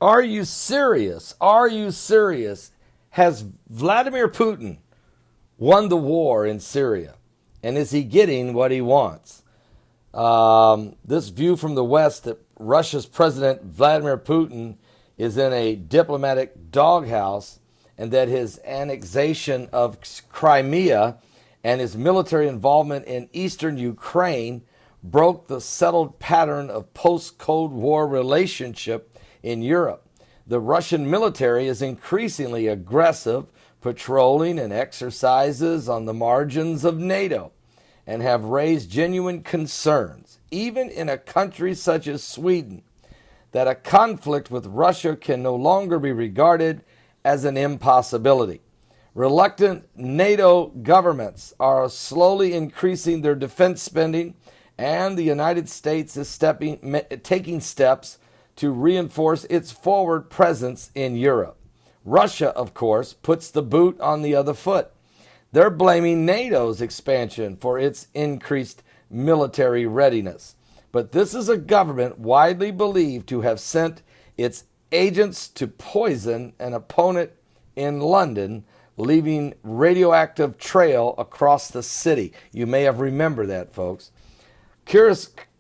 Are you serious? Are you serious? Has Vladimir Putin won the war in Syria? And is he getting what he wants? This view from the West that Russia's President Vladimir Putin is in a diplomatic doghouse and that his annexation of Crimea and his military involvement in eastern Ukraine broke the settled pattern of post-Cold War relationship in Europe. The Russian military is increasingly aggressive, patrolling and exercises on the margins of NATO, and have raised genuine concerns, even in a country such as Sweden, that a conflict with Russia can no longer be regarded as an impossibility. Reluctant NATO governments are slowly increasing their defense spending, and the United States is taking steps to reinforce its forward presence in Europe. Russia, of course, puts the boot on the other foot. They're blaming NATO's expansion for its increased military readiness. But this is a government widely believed to have sent its agents to poison an opponent in London, leaving radioactive trail across the city. You may have remembered that, folks.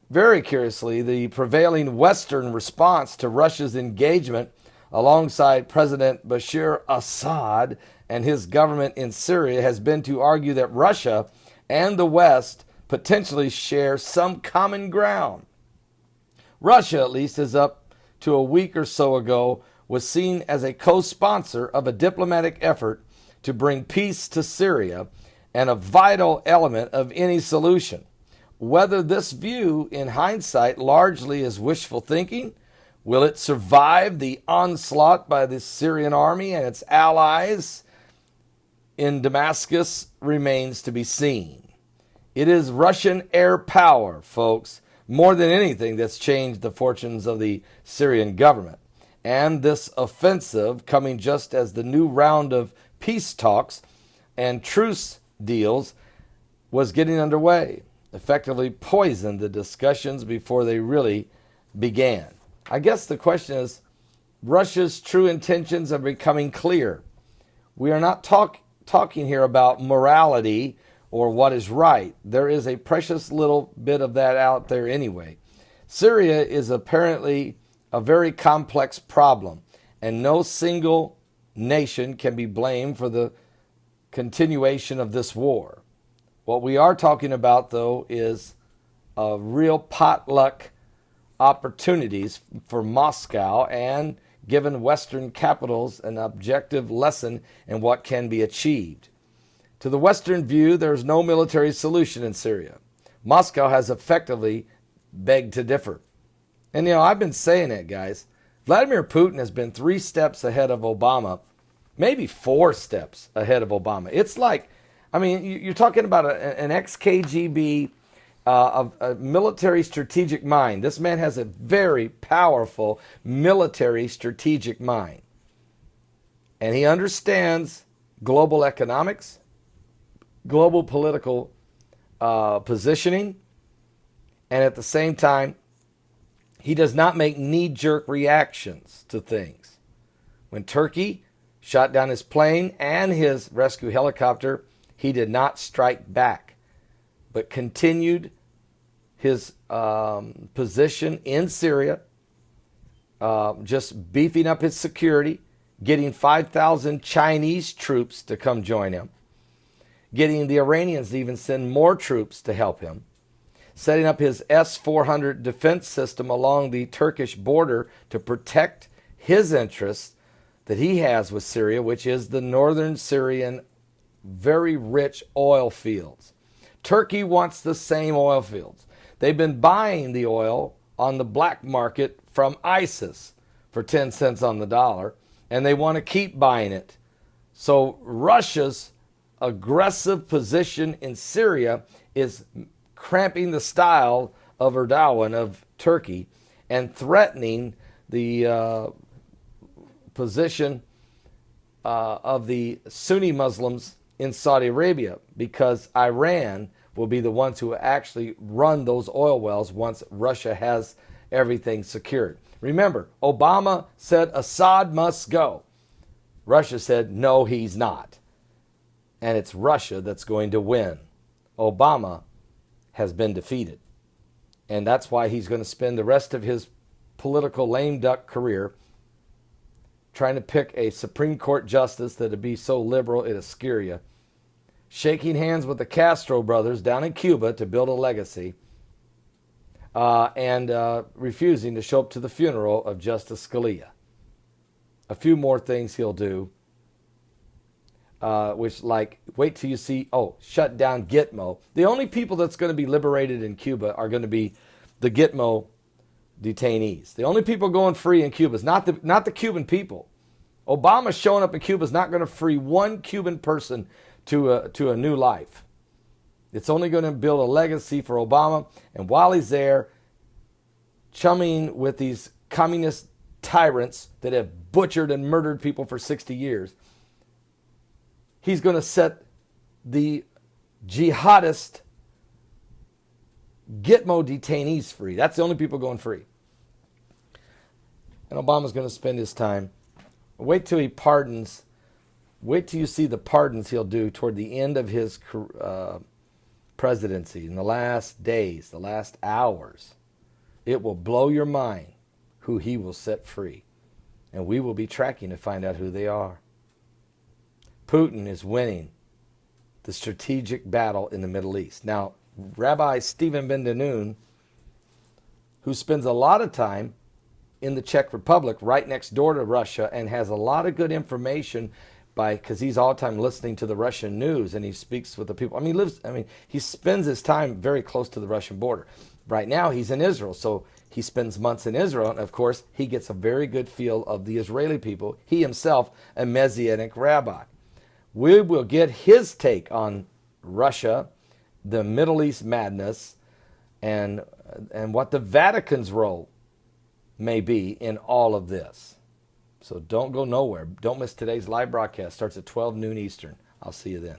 Very curiously, the prevailing Western response to Russia's engagement alongside President Bashar Assad and his government in Syria has been to argue that Russia and the West potentially share some common ground. Russia, at least as up to a week or so ago, was seen as a co-sponsor of a diplomatic effort to bring peace to Syria and a vital element of any solution. Whether this view, in hindsight, largely is wishful thinking, will it survive the onslaught by the Syrian army and its allies in Damascus remains to be seen. It is Russian air power, folks, more than anything that's changed the fortunes of the Syrian government. And this offensive, coming just as the new round of peace talks and truce deals was getting underway, effectively poisoned the discussions before they really began. I guess the question is, Russia's true intentions are becoming clear. We are not talking here about morality or what is right. There is a precious little bit of that out there anyway. Syria is apparently a very complex problem, and no single nation can be blamed for the continuation of this war. What we are talking about, though, is real potluck opportunities for Moscow and given Western capitals an objective lesson in what can be achieved. To the Western view, there is no military solution in Syria. Moscow has effectively begged to differ. And, I've been saying it, guys. Vladimir Putin has been 3 steps ahead of Obama, maybe 4 steps ahead of Obama. It's like, you're talking about an ex-KGB, a military strategic mind. This man has a very powerful military strategic mind. And he understands global economics, global political positioning, and at the same time, he does not make knee-jerk reactions to things. When Turkey shot down his plane and his rescue helicopter, he did not strike back, but continued his position in Syria, just beefing up his security, getting 5,000 Chinese troops to come join him, getting the Iranians to even send more troops to help him, setting up his S-400 defense system along the Turkish border to protect his interests that he has with Syria, which is the northern Syrian very rich oil fields. Turkey wants the same oil fields. They've been buying the oil on the black market from ISIS for 10 cents on the dollar, and they want to keep buying it. So Russia's aggressive position in Syria is cramping the style of Erdogan of Turkey and threatening the position of the Sunni Muslims in Saudi Arabia, because Iran will be the ones who actually run those oil wells once Russia has everything secured. Remember, Obama said Assad must go. Russia said, no, he's not. And it's Russia that's going to win. Obama has been defeated. And that's why he's going to spend the rest of his political lame duck career trying to pick a Supreme Court justice that would be so liberal it'll scare you, shaking hands with the Castro brothers down in Cuba to build a legacy, and refusing to show up to the funeral of Justice Scalia. A few more things he'll do, which like, wait till you see, shut down Gitmo. The only people that's going to be liberated in Cuba are going to be the Gitmo detainees. The only people going free in Cuba is not the Cuban people. Obama showing up in Cuba is not going to free one Cuban person to a new life. It's only going to build a legacy for Obama. And while he's there, chumming with these communist tyrants that have butchered and murdered people for 60 years, he's going to set the jihadist Gitmo detainees free. That's the only people going free. And Obama's going to spend his time. Wait till he pardons. Wait till you see the pardons he'll do toward the end of his presidency, in the last days, the last hours. It will blow your mind who he will set free. And we will be tracking to find out who they are. Putin is winning the strategic battle in the Middle East. Now, Rabbi Stephen Ben-Danoon, who spends a lot of time in the Czech Republic, right next door to Russia, and has a lot of good information because he's all the time listening to the Russian news, and he speaks with the people. He spends his time very close to the Russian border. Right now, he's in Israel, so he spends months in Israel, and of course, he gets a very good feel of the Israeli people. He himself, a Messianic rabbi. We will get his take on Russia, the Middle East madness, and what the Vatican's role may be in all of this. So don't go nowhere. Don't miss today's live broadcast. Starts at 12 noon Eastern. I'll see you then.